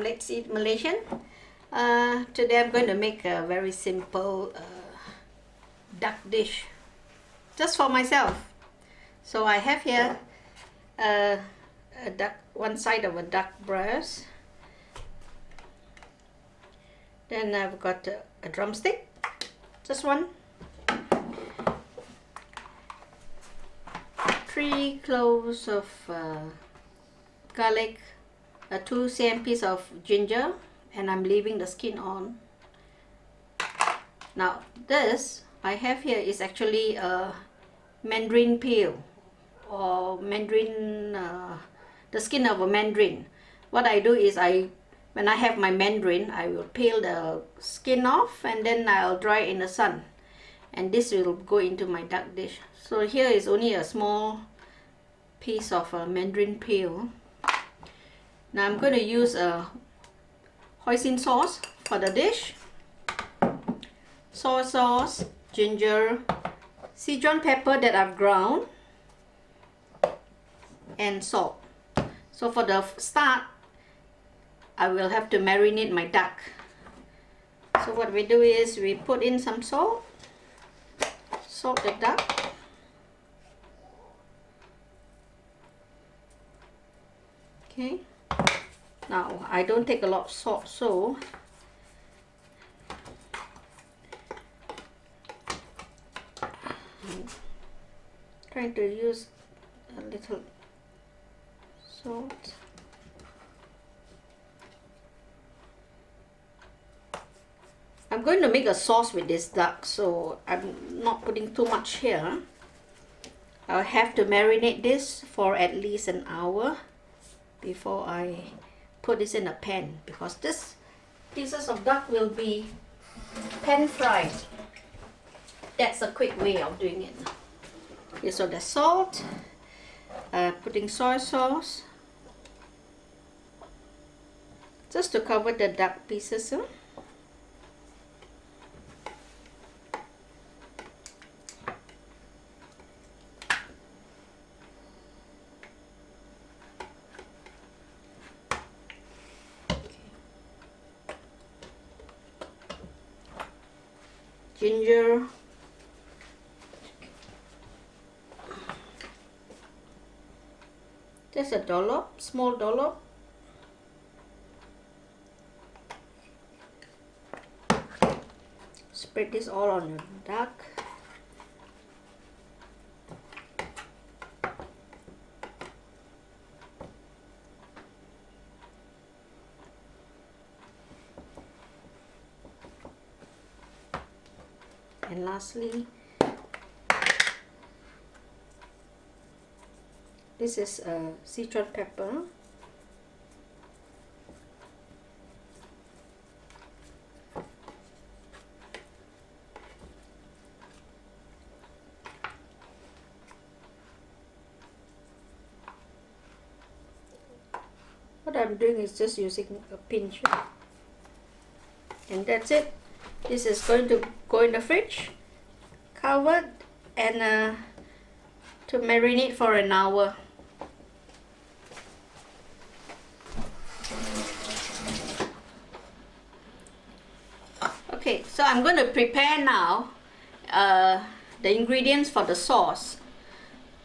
let's eat Malaysian. Today I'm going to make a very simple duck dish just for myself. So I have here a duck, one side of a duck breast. Then I've got a drumstick, just one. 3 cloves of garlic, 2 cm of ginger, and I'm leaving the skin on. Now this I have here is actually a mandarin peel, or mandarin, the skin of a mandarin. What I do is when I have my mandarin, I will peel the skin off and then I'll dry it in the sun, and this will go into my duck dish. So here is only a small piece of mandarin peel. Now I'm going to use a hoisin sauce for the dish. Soy sauce, ginger, Szechuan pepper that I've ground, and salt. So for the start, I will have to marinate my duck. So what we do is we put in some salt, salt the duck. Okay. Now I don't take a lot of salt, so I'm trying to use a little salt. I'm going to make a sauce with this duck, so I'm not putting too much here. I'll have to marinate this for at least an hour before I put this in a pan, because this pieces of duck will be pan fried. That's a quick way of doing it. Okay, so the salt, putting soy sauce just to cover the duck pieces. Ginger, just a dollop, small dollop. Spread this all on your duck. And lastly, this is Szechuan pepper. What I'm doing is just using a pinch, and that's it. This is going to go in the fridge, covered, and to marinate for an hour. Okay, so I'm going to prepare now the ingredients for the sauce.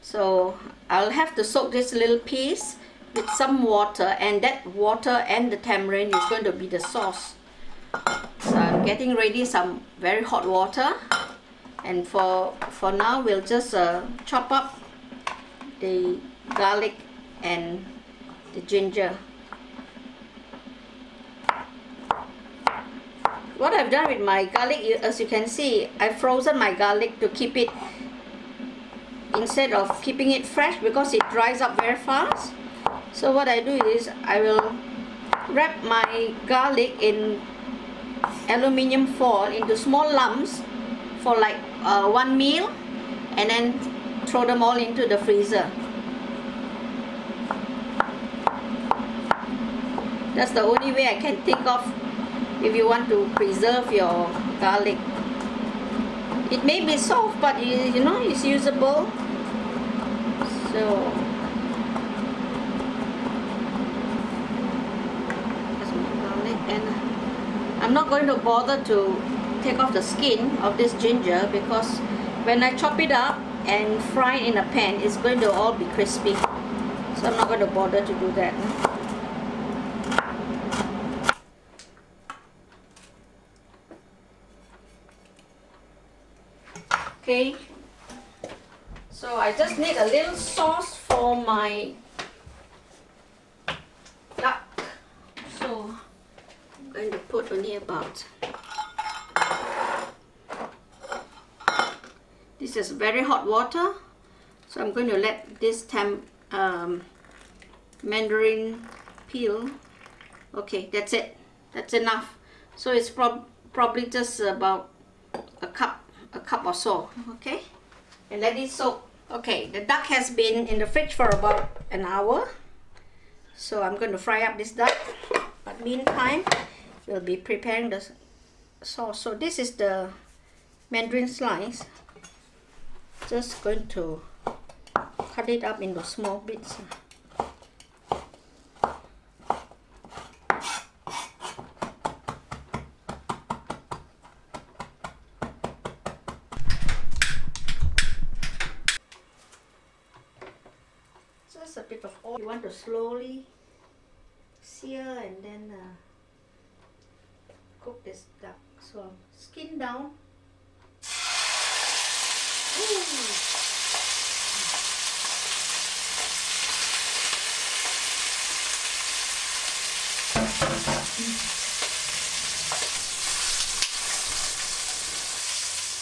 So I'll have to soak this little piece with some water, and that water and the tamarind is going to be the sauce. So I'm getting ready some very hot water, and for now we'll just chop up the garlic and the ginger. What I've done with my garlic, as you can see, I've frozen my garlic to keep it, instead of keeping it fresh, because it dries up very fast. So what I do is I will wrap my garlic in aluminium foil into small lumps for like 1 meal, and then throw them all into the freezer. That's the only way I can think of if you want to preserve your garlic. It may be soft, but you know, it's usable. So I'm not going to bother to take off the skin of this ginger because when I chop it up and fry it in a pan, it's going to all be crispy. So I'm not going to bother to do that. Okay, so I just need a little sauce for my duck. So I'm going to put only about, this is very hot water, so I'm going to let this mandarin peel. Okay, that's it, that's enough. So it's probably just about a cup or so. Okay, and let it soak. Okay, the duck has been in the fridge for about an hour, so I'm going to fry up this duck, but meantime we'll be preparing the sauce. So this is the mandarin slice. Just going to cut it up into small bits. Just a bit of oil. You want to slowly sear and then cook this duck. So skin down.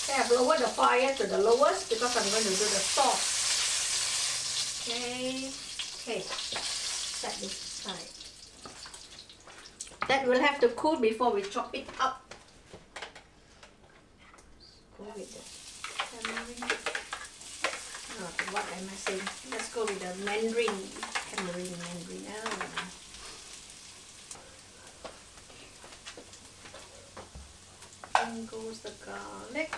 Okay, I've lowered the fire to the lowest because I'm going to do the sauce. Okay, set this aside. That will have to cool before we chop it up. Let's go with the tamarind. Oh, what am I saying? Let's go with the mandarin. Mandarin. Oh. In goes the garlic.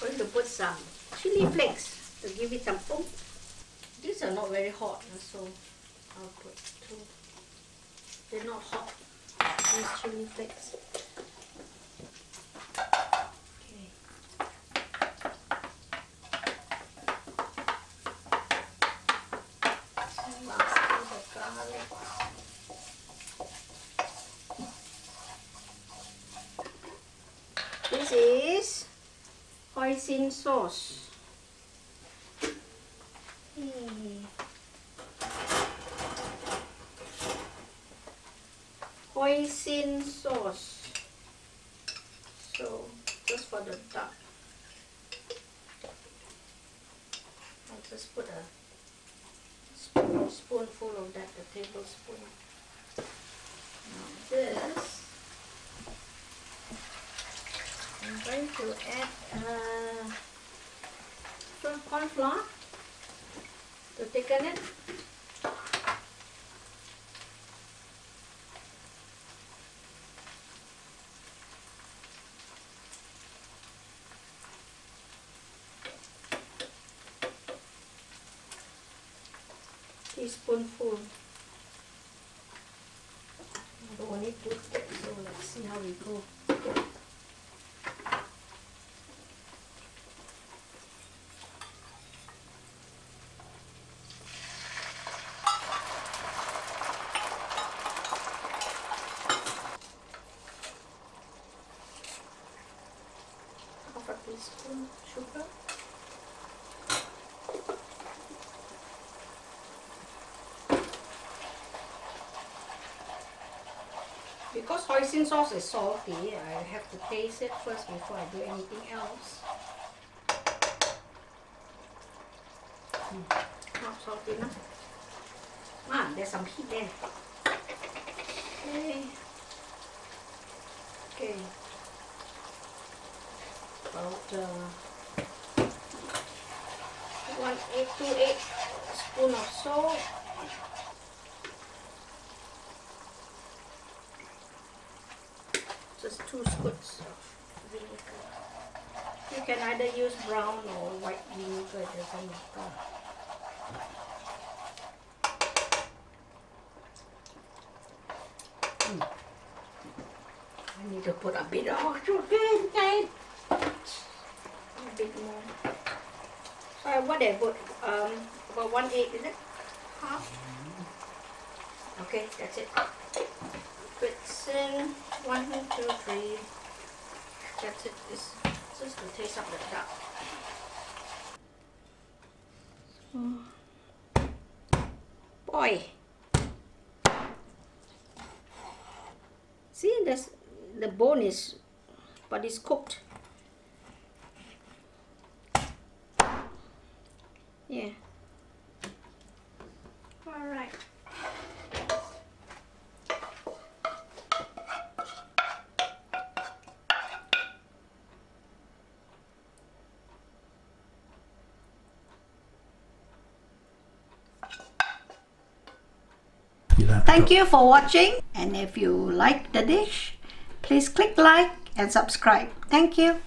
Going to put some chili flakes to give it some oomph. These are not very hot, so I'll put 2. They're not hot, these chili flakes. Okay. Lastly, the garlic. This is hoisin sauce. Hoisin sauce. So just for the duck, I'll just put a spoonful of that, a tablespoon. Now this, I'm going to add some cornflour to thicken it. Teaspoonful. I don't want it too thick, so let's see how we go. Half a teaspoon sugar. Because hoisin sauce is salty, I have to taste it first before I do anything else. Not salty enough. There's some heat there. Okay. About 2 spoon of salt. Just 2 scoops of vinegar. You can either use brown or white vinegar, it doesn't matter. I need to put a bit of sugar inside. A bit more. So what I put? About 1 egg, is it? Half? Okay, that's it. It's in 1, 2, 3. That's it. It's just to taste up the duck. Boy, see, the bone is, but it's cooked. Yeah. All right. Thank you for watching, and if you like the dish, please click like and subscribe. Thank you.